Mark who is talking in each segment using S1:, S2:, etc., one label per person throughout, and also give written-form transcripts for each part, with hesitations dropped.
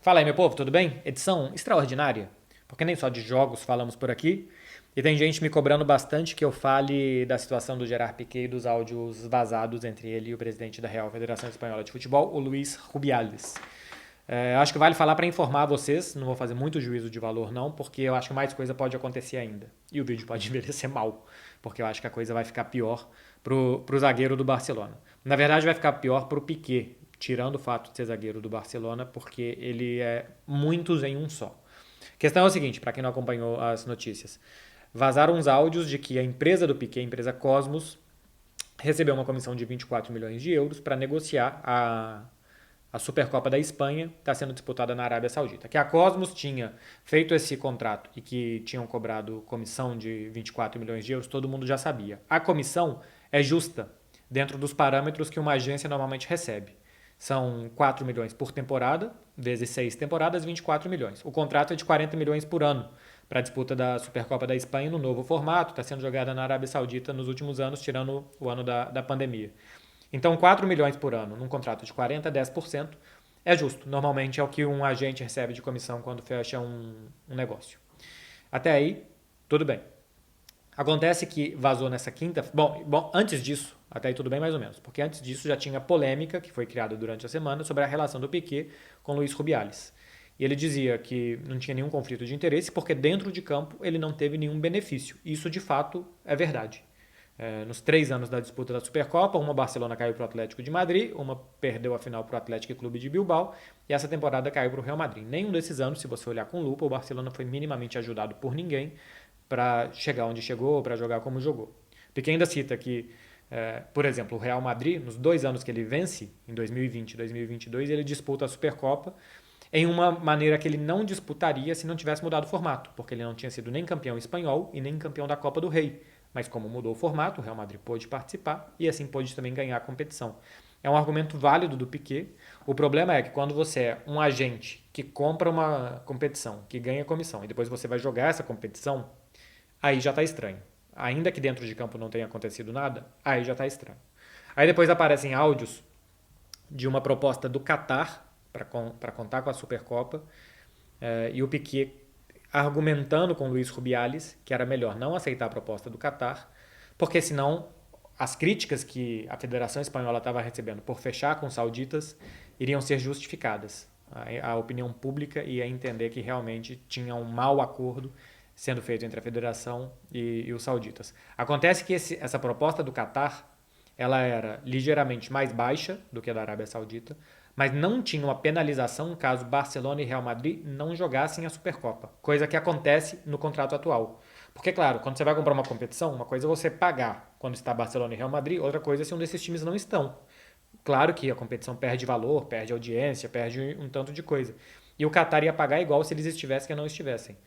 S1: Fala aí, meu povo, tudo bem? Edição extraordinária, porque nem só de jogos falamos por aqui. E tem gente me cobrando bastante que eu fale da situação do Gerard Piqué e dos áudios vazados entre ele e o presidente da Real Federação Espanhola de Futebol, o Luís Rubiales. Acho que vale falar para informar vocês, não vou fazer muito juízo de valor não, porque eu acho que mais coisa pode acontecer ainda. E o vídeo pode envelhecer mal, porque eu acho que a coisa vai ficar pior pro zagueiro do Barcelona. Na verdade vai ficar pior pro Piqué, tirando o fato de ser zagueiro do Barcelona, porque ele é muitos em um só. A questão é o seguinte, para quem não acompanhou as notícias. Vazaram uns áudios de que a empresa do Piquet, a empresa Cosmos, recebeu uma comissão de 24 milhões de euros para negociar a Supercopa da Espanha, que está sendo disputada na Arábia Saudita. Que a Cosmos tinha feito esse contrato e que tinham cobrado comissão de 24 milhões de euros, todo mundo já sabia. A comissão é justa, dentro dos parâmetros que uma agência normalmente recebe. São 4 milhões por temporada, vezes 6 temporadas, 24 milhões. O contrato é de 40 milhões por ano para a disputa da Supercopa da Espanha no novo formato, está sendo jogada na Arábia Saudita nos últimos anos, tirando o ano da pandemia. Então, 4 milhões por ano num contrato de 40 a 10% é justo. Normalmente é o que um agente recebe de comissão quando fecha um negócio. Até aí, tudo bem. Acontece que vazou nessa quinta. Bom, antes disso, até aí tudo bem mais ou menos, porque antes disso já tinha polêmica que foi criada durante a semana sobre a relação do Piquet com Luís Rubiales. E ele dizia que não tinha nenhum conflito de interesse porque dentro de campo ele não teve nenhum benefício. Isso de fato é verdade. Nos 3 anos da disputa da Supercopa, uma Barcelona caiu para o Atlético de Madrid, uma perdeu a final para o Atlético Clube de Bilbao e essa temporada caiu para o Real Madrid. Nenhum desses anos, se você olhar com lupa, o Barcelona foi minimamente ajudado por ninguém para chegar onde chegou, para jogar como jogou. Piquet ainda cita que, por exemplo, o Real Madrid, nos 2 anos que ele vence, em 2020 e 2022, ele disputa a Supercopa em uma maneira que ele não disputaria se não tivesse mudado o formato, porque ele não tinha sido nem campeão espanhol e nem campeão da Copa do Rei. Mas como mudou o formato, o Real Madrid pôde participar e assim pôde também ganhar a competição. É um argumento válido do Piquet. O problema é que quando você é um agente que compra uma competição, que ganha comissão, e depois você vai jogar essa competição, aí já está estranho. Ainda que dentro de campo não tenha acontecido nada, aí já está estranho. Aí depois aparecem áudios de uma proposta do Qatar para contar com a Supercopa e o Piquet argumentando com o Luís Rubiales que era melhor não aceitar a proposta do Qatar, porque senão as críticas que a Federação Espanhola estava recebendo por fechar com os sauditas iriam ser justificadas. A opinião pública ia entender que realmente tinha um mau acordo sendo feito entre a Federação e os sauditas. Acontece que essa proposta do Qatar ela era ligeiramente mais baixa do que a da Arábia Saudita, mas não tinha uma penalização caso Barcelona e Real Madrid não jogassem a Supercopa, coisa que acontece no contrato atual. Porque, claro, quando você vai comprar uma competição, uma coisa é você pagar quando está Barcelona e Real Madrid, outra coisa é se um desses times não estão. Claro que a competição perde valor, perde audiência, perde um tanto de coisa. E o Qatar ia pagar igual se eles estivessem que não estivessem.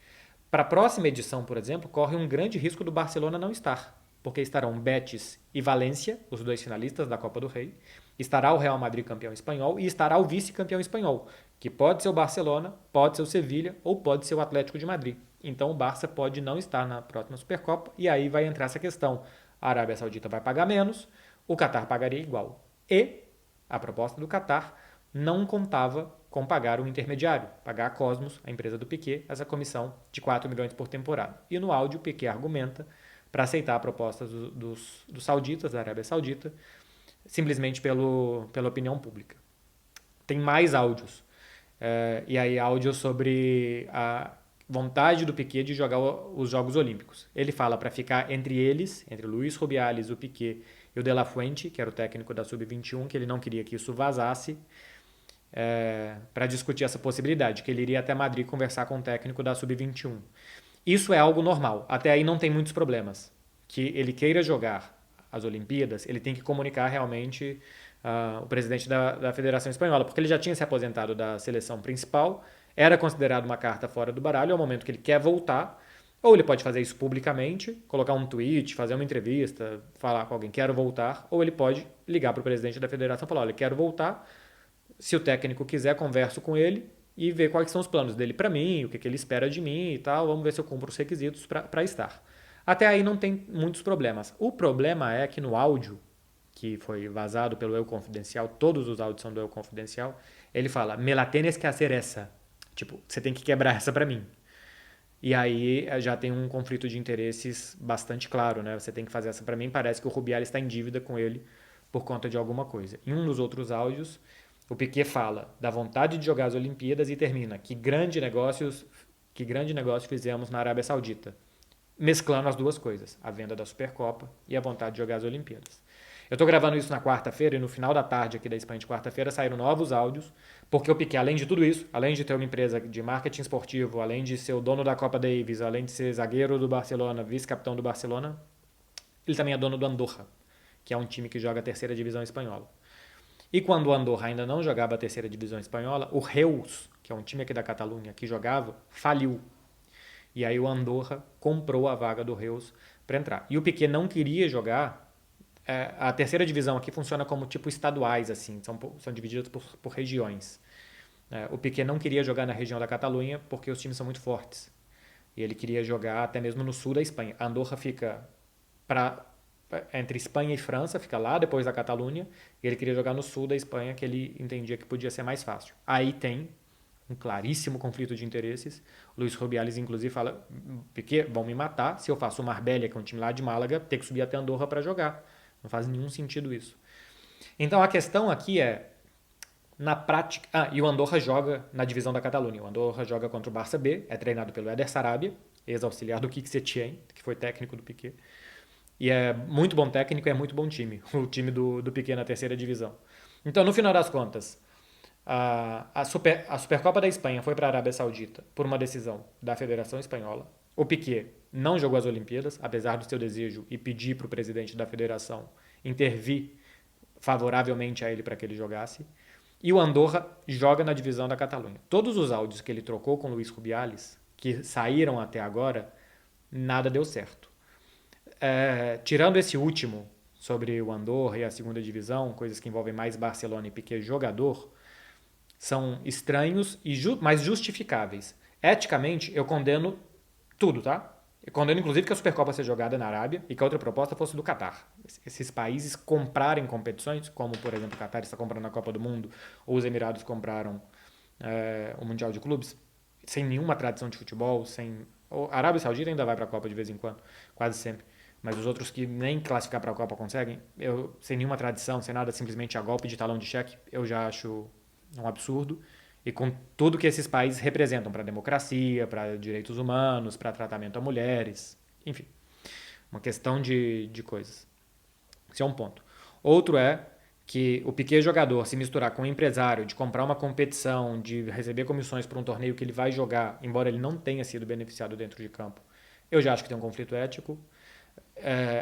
S1: Para a próxima edição, por exemplo, corre um grande risco do Barcelona não estar, porque estarão Betis e Valência, os dois finalistas da Copa do Rei, estará o Real Madrid campeão espanhol e estará o vice-campeão espanhol, que pode ser o Barcelona, pode ser o Sevilha ou pode ser o Atlético de Madrid. Então o Barça pode não estar na próxima Supercopa e aí vai entrar essa questão. A Arábia Saudita vai pagar menos, o Qatar pagaria igual. E a proposta do Qatar não contava com pagar o intermediário, pagar a Cosmos, a empresa do Piquet, essa comissão de 4 milhões por temporada. E no áudio o Piquet argumenta para aceitar a proposta dos sauditas, da Arábia Saudita, simplesmente pela opinião pública. Tem mais áudios. E aí áudios sobre a vontade do Piquet de jogar os Jogos Olímpicos. Ele fala para ficar entre eles, entre o Luís Rubiales, o Piquet e o De La Fuente, que era o técnico da Sub-21, que ele não queria que isso vazasse, para discutir essa possibilidade, que ele iria até Madrid conversar com o técnico da Sub-21. Isso é algo normal, até aí não tem muitos problemas. Que ele queira jogar as Olimpíadas, ele tem que comunicar realmente o presidente da Federação Espanhola, porque ele já tinha se aposentado da seleção principal, era considerado uma carta fora do baralho, ao momento que ele quer voltar, ou ele pode fazer isso publicamente, colocar um tweet, fazer uma entrevista, falar com alguém, quero voltar, ou ele pode ligar para o presidente da federação e falar, olha, quero voltar, se o técnico quiser, converso com ele e ver quais são os planos dele para mim, o que ele espera de mim e tal, vamos ver se eu cumpro os requisitos para estar. Até aí não tem muitos problemas. O problema é que no áudio, que foi vazado pelo Eu Confidencial, todos os áudios são do Eu Confidencial, ele fala, me la tienes que hacer essa. Tipo, você tem que quebrar essa para mim. E aí já tem um conflito de interesses bastante claro, né? Você tem que fazer essa para mim. Parece que o Rubiales está em dívida com ele por conta de alguma coisa. Em um dos outros áudios, o Piquet fala da vontade de jogar as Olimpíadas e termina que grande negócio fizemos na Arábia Saudita, mesclando as duas coisas, a venda da Supercopa e a vontade de jogar as Olimpíadas. Eu estou gravando isso na quarta-feira e no final da tarde aqui da Espanha de quarta-feira saíram novos áudios, porque o Piquet, além de tudo isso, além de ter uma empresa de marketing esportivo, além de ser o dono da Copa Davis, além de ser zagueiro do Barcelona, vice-capitão do Barcelona, ele também é dono do Andorra, que é um time que joga a terceira divisão espanhola. E quando o Andorra ainda não jogava a terceira divisão espanhola, o Reus, que é um time aqui da Catalunha que jogava, faliu. E aí o Andorra comprou a vaga do Reus para entrar. E o Piquet não queria jogar. A terceira divisão aqui funciona como tipo estaduais, assim, são divididas por regiões. O Piquet não queria jogar na região da Catalunha porque os times são muito fortes. E ele queria jogar até mesmo no sul da Espanha. A Andorra fica entre Espanha e França, fica lá depois da Catalunha, e ele queria jogar no sul da Espanha, que ele entendia que podia ser mais fácil. Aí tem um claríssimo conflito de interesses. O Luís Rubiales, inclusive, fala: Piquet, vão me matar se eu faço o Marbella, que é um time lá de Málaga, ter que subir até Andorra para jogar. Não faz nenhum sentido isso. Então a questão aqui é, na prática. E o Andorra joga na divisão da Catalunha. O Andorra joga contra o Barça B, é treinado pelo Eder Sarabia, ex-auxiliar do Quique Setien, que foi técnico do Piquet. E é muito bom técnico e é muito bom time, o time do Piquet na terceira divisão. Então, no final das contas, a Supercopa da Espanha foi para a Arábia Saudita por uma decisão da Federação Espanhola. O Piquet não jogou as Olimpíadas, apesar do seu desejo, e pedir para o presidente da federação intervir favoravelmente a ele para que ele jogasse. E o Andorra joga na divisão da Catalunha. Todos os áudios que ele trocou com o Luís Rubiales, que saíram até agora, nada deu certo. Tirando esse último, sobre o Andorra e a segunda divisão, coisas que envolvem mais Barcelona e Piquet jogador, são estranhos, mas justificáveis. Eticamente, eu condeno tudo, tá? Eu condeno, inclusive, que a Supercopa seja jogada na Arábia e que a outra proposta fosse do Catar. Esses países comprarem competições, como, por exemplo, o Catar está comprando a Copa do Mundo, ou os Emirados compraram o Mundial de Clubes, sem nenhuma tradição de futebol, a Arábia Saudita ainda vai para a Copa de vez em quando, quase sempre. Mas os outros que nem classificar para a Copa conseguem, sem nenhuma tradição, sem nada, simplesmente a golpe de talão de cheque, eu já acho um absurdo. E com tudo que esses países representam para a democracia, para direitos humanos, para tratamento a mulheres, enfim, uma questão de coisas. Esse é um ponto. Outro é que o Piquet jogador se misturar com um empresário, de comprar uma competição, de receber comissões para um torneio que ele vai jogar, embora ele não tenha sido beneficiado dentro de campo, eu já acho que tem um conflito ético.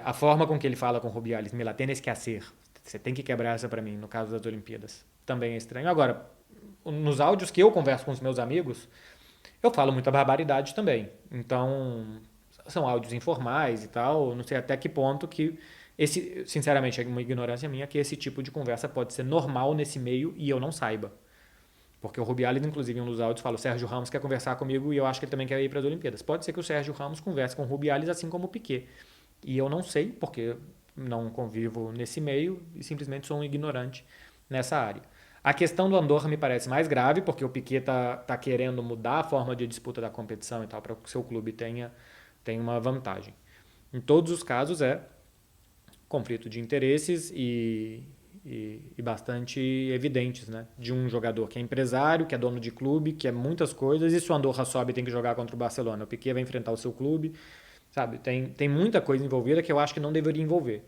S1: A forma com que ele fala com o Rubiales, me la tienes que hacer, você tem que quebrar essa para mim, no caso das Olimpíadas, também é estranho. Agora, nos áudios que eu converso com os meus amigos, eu falo muita barbaridade também. Então, são áudios informais e tal, não sei até que ponto que sinceramente, é uma ignorância minha, que esse tipo de conversa pode ser normal nesse meio e eu não saiba. Porque o Rubiales, inclusive, em um dos áudios, fala: o Sérgio Ramos quer conversar comigo e eu acho que ele também quer ir para as Olimpíadas. Pode ser que o Sérgio Ramos converse com o Rubiales assim como o Piquet. E eu não sei, porque não convivo nesse meio e simplesmente sou um ignorante nessa área. A questão do Andorra me parece mais grave, porque o Piquet tá querendo mudar a forma de disputa da competição e tal, para que o seu clube tenha uma vantagem. Em todos os casos é conflito de interesses e bastante evidentes, né? De um jogador que é empresário, que é dono de clube, que é muitas coisas, e se o Andorra sobe tem que jogar contra o Barcelona, o Piquet vai enfrentar o seu clube, sabe? Tem muita coisa envolvida que eu acho que não deveria envolver.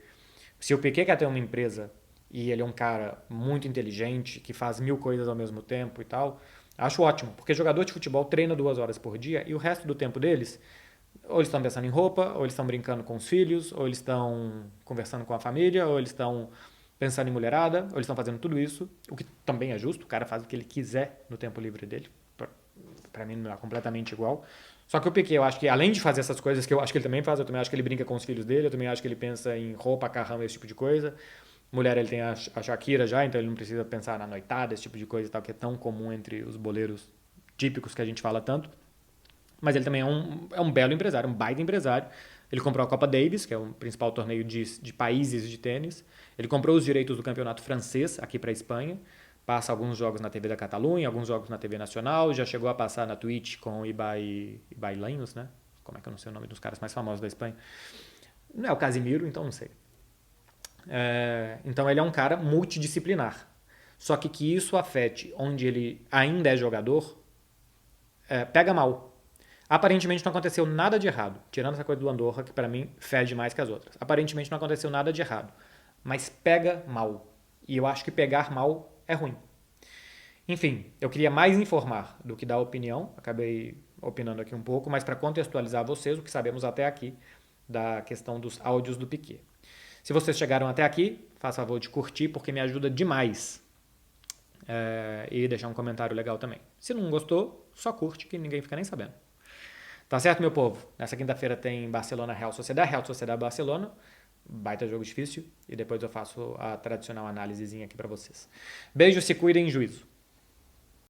S1: Se o Piquet quer ter uma empresa e ele é um cara muito inteligente, que faz 1000 coisas ao mesmo tempo e tal, acho ótimo, porque jogador de futebol treina 2 horas por dia e o resto do tempo deles, ou eles estão pensando em roupa, ou eles estão brincando com os filhos, ou eles estão conversando com a família, ou eles estão pensando em mulherada, ou eles estão fazendo tudo isso, o que também é justo, o cara faz o que ele quiser no tempo livre dele, pra mim não é completamente igual. Só que o Piquet, eu acho que além de fazer essas coisas que eu acho que ele também faz, eu também acho que ele brinca com os filhos dele, eu também acho que ele pensa em roupa, carrão, esse tipo de coisa. Mulher, ele tem a Shakira já, então ele não precisa pensar na noitada, esse tipo de coisa e tal, que é tão comum entre os boleiros típicos que a gente fala tanto. Mas ele também é um belo empresário, um baita empresário. Ele comprou a Copa Davis, que é o principal torneio de países de tênis. Ele comprou os direitos do campeonato francês aqui para a Espanha. Passa alguns jogos na TV da Catalunha, alguns jogos na TV Nacional, já chegou a passar na Twitch com o Ibailanhos, né? Como é que eu não sei o nome dos caras mais famosos da Espanha? Não é o Casimiro, então não sei. Então ele é um cara multidisciplinar. Só que isso afete onde ele ainda é jogador, pega mal. Aparentemente não aconteceu nada de errado, tirando essa coisa do Andorra, que pra mim fede mais que as outras. Aparentemente não aconteceu nada de errado, mas pega mal. E eu acho que pegar mal é ruim. Enfim, eu queria mais informar do que dar opinião, acabei opinando aqui um pouco, mas para contextualizar vocês, o que sabemos até aqui da questão dos áudios do Piquet. Se vocês chegaram até aqui, faça favor de curtir, porque me ajuda demais. E deixar um comentário legal também. Se não gostou, só curte, que ninguém fica nem sabendo. Tá certo, meu povo? Nessa quinta-feira tem Barcelona Real Sociedade Barcelona. Baita jogo difícil. E depois eu faço a tradicional análisezinha aqui pra vocês. Beijo, se cuidem, juízo.